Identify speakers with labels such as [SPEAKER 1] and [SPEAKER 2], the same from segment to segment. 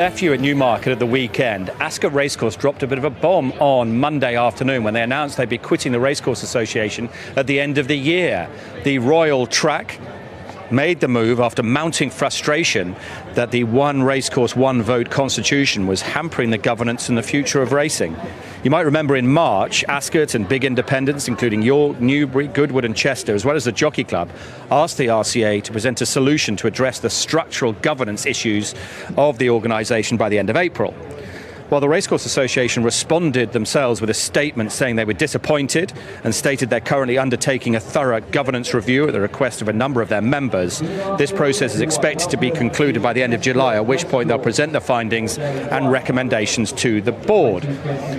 [SPEAKER 1] Left you at Newmarket at the weekend. Ascot Racecourse dropped a bit of a bomb on Monday afternoon when they announced they'd be quitting the Racecourse Association at the end of the year. The Royal Track made the move after mounting frustration that the one racecourse, one vote constitution was hampering the governance and the future of racing. You might remember in March, Ascot and big independents, including York, Newbury, Goodwood and Chester, as well as the Jockey Club, asked the RCA to present a solution to address the structural governance issues of the organisation by the end of April. Well, the Racecourse Association responded themselves with a statement saying they were disappointed and stated they're currently undertaking a thorough governance review at the request of a number of their members. This process is expected to be concluded by the end of July, at which point they'll present the findings and recommendations to the board.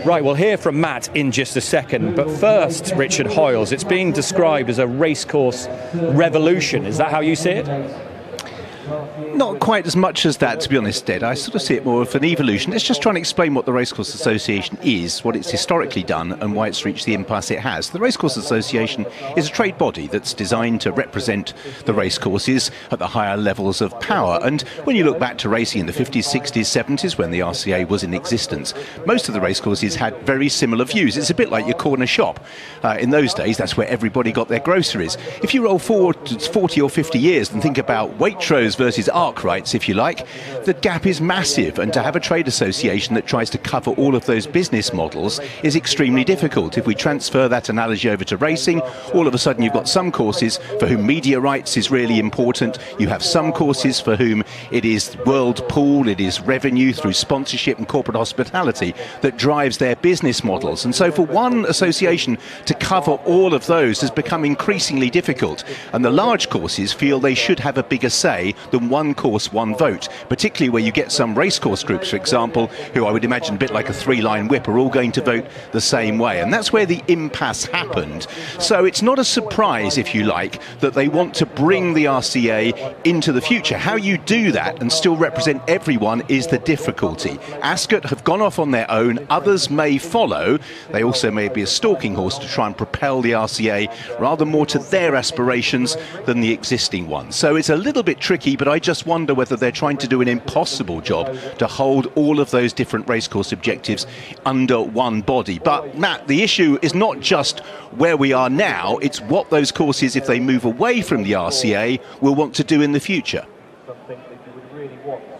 [SPEAKER 1] Right, we'll hear from Matt in just a second, but first, Richard Hoyles, it's being described as a racecourse revolution. Is that how you see it?
[SPEAKER 2] Not quite as much as that, to be honest, Ed. I sort of see it more of an evolution. Let's just try and explain what the Racecourse Association is, what it's historically done, and why it's reached the impasse it has. The Racecourse Association is a trade body that's designed to represent the racecourses at the higher levels of power. And when you look back to racing in the 50s, 60s, 70s, when the RCA was in existence, most of the racecourses had very similar views. It's a bit like your corner shop. In those days, that's where everybody got their groceries. If you roll forward to 40 or 50 years and think about Waitrose versus arc rights, if you like, the gap is massive, and to have a trade association that tries to cover all of those business models is extremely difficult. If we transfer that analogy over to racing, all of a sudden you've got some courses for whom media rights is really important. You have some courses for whom it is world pool, it is revenue through sponsorship and corporate hospitality that drives their business models. And so for one association to cover all of those has become increasingly difficult, and the large courses feel they should have a bigger say than one course, one vote, particularly where you get some racecourse groups, for example, who I would imagine a bit like a three-line whip are all going to vote the same way. And that's where the impasse happened. So it's not a surprise, if you like, that they want to bring the RCA into the future. How you do that and still represent everyone is the difficulty. Ascot have gone off on their own, others may follow. They also may be a stalking horse to try and propel the RCA rather more to their aspirations than the existing ones. So it's a little bit tricky, but I just wonder whether they're trying to do an impossible job to hold all of those different racecourse objectives under one body. But Matt, the issue is not just where we are now, it's what those courses, if they move away from the RCA, will want to do in the future.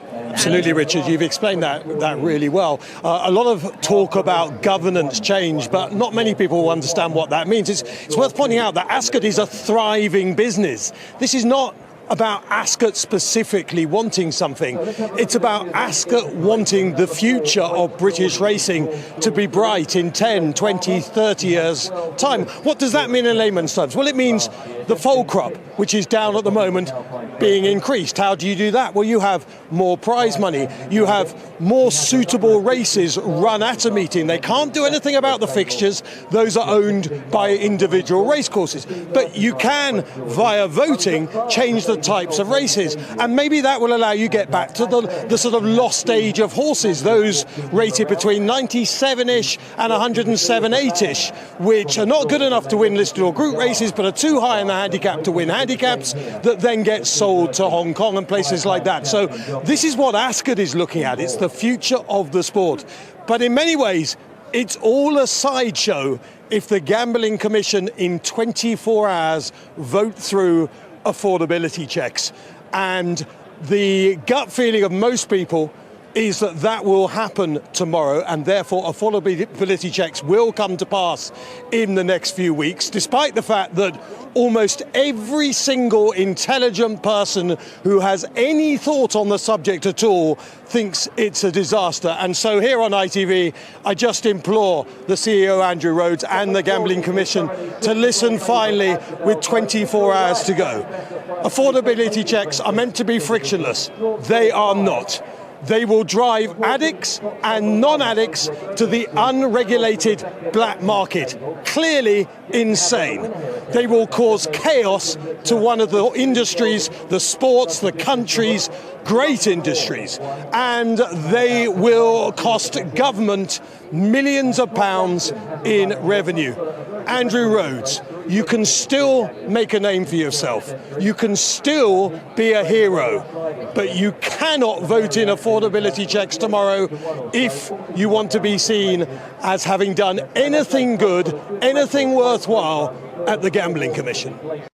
[SPEAKER 3] Absolutely, Richard. You've explained that really well. A lot of talk about governance change, but not many people will understand what that means. It's worth pointing out that Ascot is a thriving business. This is not about Ascot specifically wanting something. It's about Ascot wanting the future of British racing to be bright in 10, 20, 30 years' time. What does that mean in layman's terms? Well, it means the foal crop, which is down at the moment, being increased. How do you do that? Well, you have more prize money. You have more suitable races run at a meeting. They can't do anything about the fixtures. Those are owned by individual racecourses. But you can, via voting, change the types of races, and maybe that will allow you to get back to the sort of lost age of horses, those rated between 97-ish and 107-8-ish, which are not good enough to win listed or group races, but are too high in the handicap to win handicaps, that then get sold to Hong Kong and places like that. So this is what Ascot is looking at. It's the future of the sport, but in many ways it's all a sideshow if the Gambling Commission in 24 hours vote through affordability checks. And the gut feeling of most people is that that will happen tomorrow, and therefore affordability checks will come to pass in the next few weeks, despite the fact that almost every single intelligent person who has any thought on the subject at all thinks it's a disaster. And so here on ITV, I just implore the CEO Andrew Rhodes and the Gambling Commission to listen finally with 24 hours to go. Affordability checks are meant to be frictionless. They are not. They will drive addicts and non-addicts to the unregulated black market. Clearly insane. They will cause chaos to one of the industries, the sports, the country's great industries. And they will cost government millions of pounds in revenue. Andrew Rhodes, you can still make a name for yourself. You can still be a hero, but you cannot vote in affordability checks tomorrow if you want to be seen as having done anything good, anything worthwhile at the Gambling Commission.